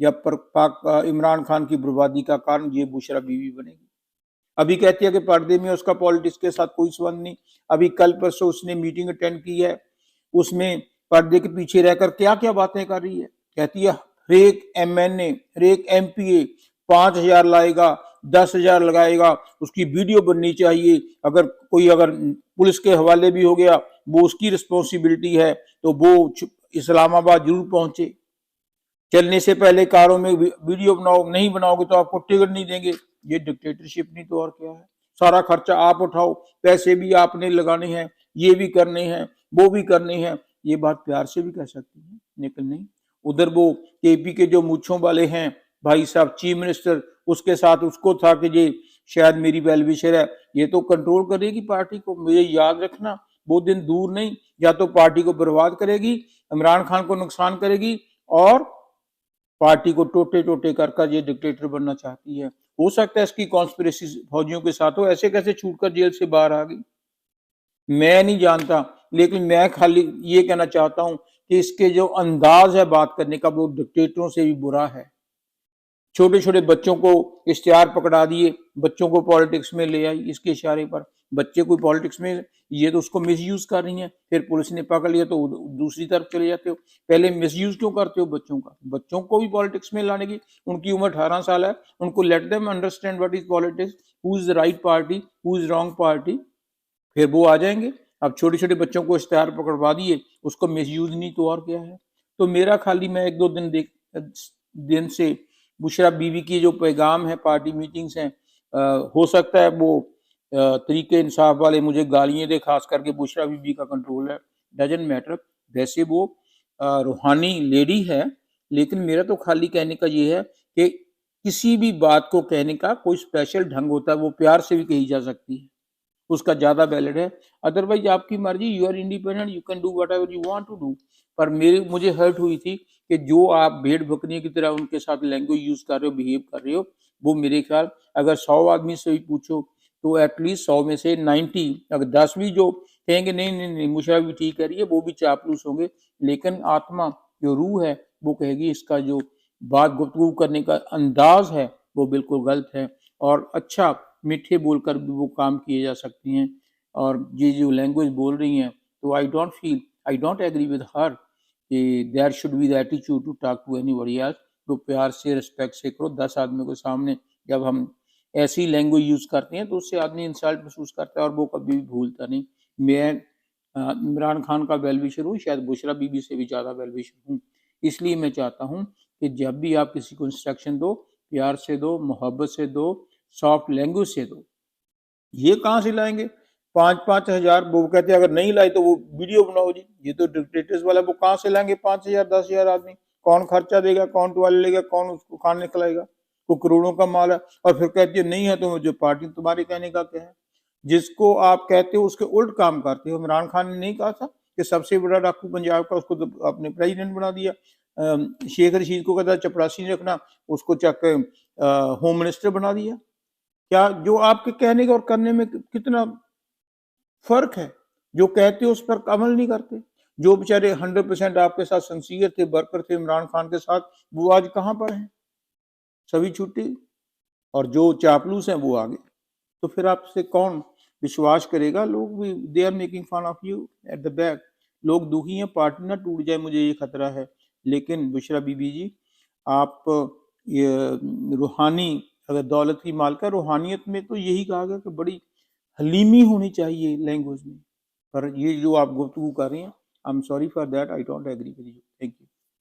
یا عمران خان کی بربادی کا کارن یہ بشرا بیوی بنے گی. ابھی کہتی ہے کہ پردے میں اس کا پالیٹکس کے ساتھ کوئی سبند نہیں. ابھی کل پرسوں اس نے میٹنگ اٹینڈ کی ہے, اس میں پردے کے پیچھے رہ کر کیا کیا باتیں کر رہی ہے. کہتی ہے ہر ایک ایم این اے, ہر ایک ایم پی اے 5,000 لائے گا, 10,000 لگائے گا, اس کی ویڈیو بننی چاہیے, اگر پولیس کے حوالے بھی ہو گیا وہ اس کی رسپانسبلٹی ہے, تو وہ اسلام آباد ضرور پہنچے. چلنے سے پہلے کاروں میں ویڈیو بناؤ, نہیں بناؤ گے تو آپ کو ٹکٹ نہیں دیں گے. یہ ڈکٹیٹرشپ نہیں تو اور کیا ہے. سارا خرچہ آپ اٹھاؤ, پیسے بھی آپ نے لگانے ہیں, یہ بھی کرنے ہیں, وہ بھی کرنے ہیں. یہ بات پیار سے بھی کہہ سکتی ہیں, لیکن نہیں. ادھر وہ کے پی کے جو مونچھوں والے ہیں بھائی صاحب چیف منسٹر, اس کے ساتھ اس کو تھا کہ یہ شاید میری ویل وشر ہے, یہ تو کنٹرول کرے گی پارٹی کو. مجھے یاد رکھنا وہ دن دور نہیں, یا تو پارٹی کو برباد کرے گی, عمران خان کو نقصان کرے گی, اور پارٹی کو ٹوٹے ٹوٹے کر یہ ڈکٹیٹر بننا چاہتی ہے. ہو سکتا ہے اس کی کانسپریسی فوجیوں کے ساتھ ہو, ایسے کیسے چھوٹ کر جیل سے باہر آ گئی میں نہیں جانتا. لیکن میں خالی یہ کہنا چاہتا ہوں کہ اس کے جو انداز ہے بات کرنے کا وہ ڈکٹیٹروں سے بھی برا ہے. چھوٹے چھوٹے بچوں کو اشتہار پکڑا دیے, بچوں کو پالیٹکس میں لے آئی اس کے اشارے پر. بچے کوئی پالیٹکس میں, یہ تو اس کو مس یوز کر رہی ہیں, پھر پولیس نے پکڑ لیا تو دوسری طرف چلے جاتے ہو. پہلے مس یوز کیوں کرتے ہو بچوں کا؟ بچوں کو بھی پالیٹکس میں لانے کی, ان کی عمر 18 سال ہے, ان کو let them understand what is politics, who is right party, who is wrong party, پھر وہ آ جائیں گے. اب چھوٹے چھوٹے بچوں کو اشتہار پکڑوا دیے, اس کو مس یوز نہیں تو اور کیا ہے. تو میرا خالی میں ایک دو دن سے بشرا بیوی کی جو پیغام ہے پارٹی میٹنگز ہیں, ہو سکتا ہے وہ طریقے انصاف والے مجھے گالیاں دے, خاص کر کے بشرا بیوی کا کنٹرول ہے, ڈزنٹ میٹر. ویسے وہ روحانی لیڈی ہے, لیکن میرا تو خالی کہنے کا یہ ہے کہ کسی بھی بات کو کہنے کا کوئی اسپیشل ڈھنگ ہوتا ہے, وہ پیار سے بھی کہی جا سکتی ہے, اس کا زیادہ ویلڈ ہے. ادروائز آپ کی مرضی, you are independent, you can do whatever you want to do. پر مجھے ہرٹ ہوئی تھی کہ جو آپ بھیڑ بکریوں کی طرح ان کے ساتھ لینگویج یوز کر رہے ہو, بہیو کر رہے ہو, وہ میرے خیال اگر 100 آدمی سے بھی پوچھو تو ایٹ لیسٹ 100 میں سے 90, اگر 10 بھی جو کہیں گے نہیں مشرا بھی ٹھیک کہہ رہی ہے, وہ بھی چاپلوس ہوں گے. لیکن آتما جو روح ہے وہ کہے گی اس کا جو بات گفتگو کرنے کا انداز ہے وہ بالکل غلط ہے, اور اچھا میٹھے بول کر بھی وہ کام کیے جا سکتی ہیں. اور یہ جو لینگویج بول رہی ہیں تو I don't agree with her کہ there should be the attitude to talk to anybody else. تو پیار سے رسپیکٹ سے کرو. 10 آدمیوں کے سامنے جب ہم ایسی لینگویج یوز کرتے ہیں تو اس سے آدمی انسلٹ محسوس کرتا ہے, اور وہ کبھی بھی بھولتا نہیں. میں عمران خان کا ویل وشر ہوں, شاید بشرا بیوی سے بھی زیادہ ویل وشر ہوں. اس لیے میں چاہتا ہوں کہ جب بھی آپ کسی کو انسٹرکشن دو, پیار سے دو, محبت سے دو, سافٹ لینگویج سے دو. یہ کہاں سے لائیں گے 5,000 ہزار؟ وہ کہتے ہیں اگر نہیں لائے تو وہ ویڈیو بناؤ جی. یہ تو ڈکٹیٹرز والا, وہ کہاں سے لائیں گے 5,000 10,000 آدمی؟ کون خرچہ دے گا, کون ٹوائلٹ لے گا, کون اس کو کھانے کھلائے گا؟ وہ کروڑوں کا مال ہے. اور پھر کہتی ہے نہیں ہے تو جو پارٹی تمہارے کہنے کا کیا ہے. جس کو آپ کہتے ہو اس کے الٹ کام کرتے ہو. عمران خان نے نہیں کہا تھا کہ سب سے بڑا ڈاکو پنجاب کا, اس کو اپنے پریزیڈنٹ بنا دیا. شیخ رشید کو کہتا چپراسی نہیں رکھنا, اس کو چک ہوم منسٹر بنا دیا. کیا جو آپ کے کہنے کا اور کرنے میں کتنا فرق ہے؟ جو کہتے ہو اس پر عمل نہیں کرتے. جو بیچارے 100% آپ کے ساتھ سنسیئر تھے, برکر تھے عمران خان کے ساتھ, وہ آج کہاں پر ہیں؟ سبھی چھٹی. اور جو چاپلوس ہیں وہ آگے. تو پھر آپ سے کون وشواس کرے گا؟ لوگ بھی they are making fun of you at the back. لوگ دکھی ہیں, پارٹی نہ ٹوٹ جائے, مجھے یہ خطرہ ہے. لیکن بشرا بی بی جی, آپ روحانی اگر دولت کی مالکہ, روحانیت میں تو یہی کہا گیا کہ بڑی حلیمی ہونی چاہیے لینگویج میں. پر یہ جو آپ گفتگو کر رہی ہیں, I'm sorry for that, I don't agree with you. Thank you.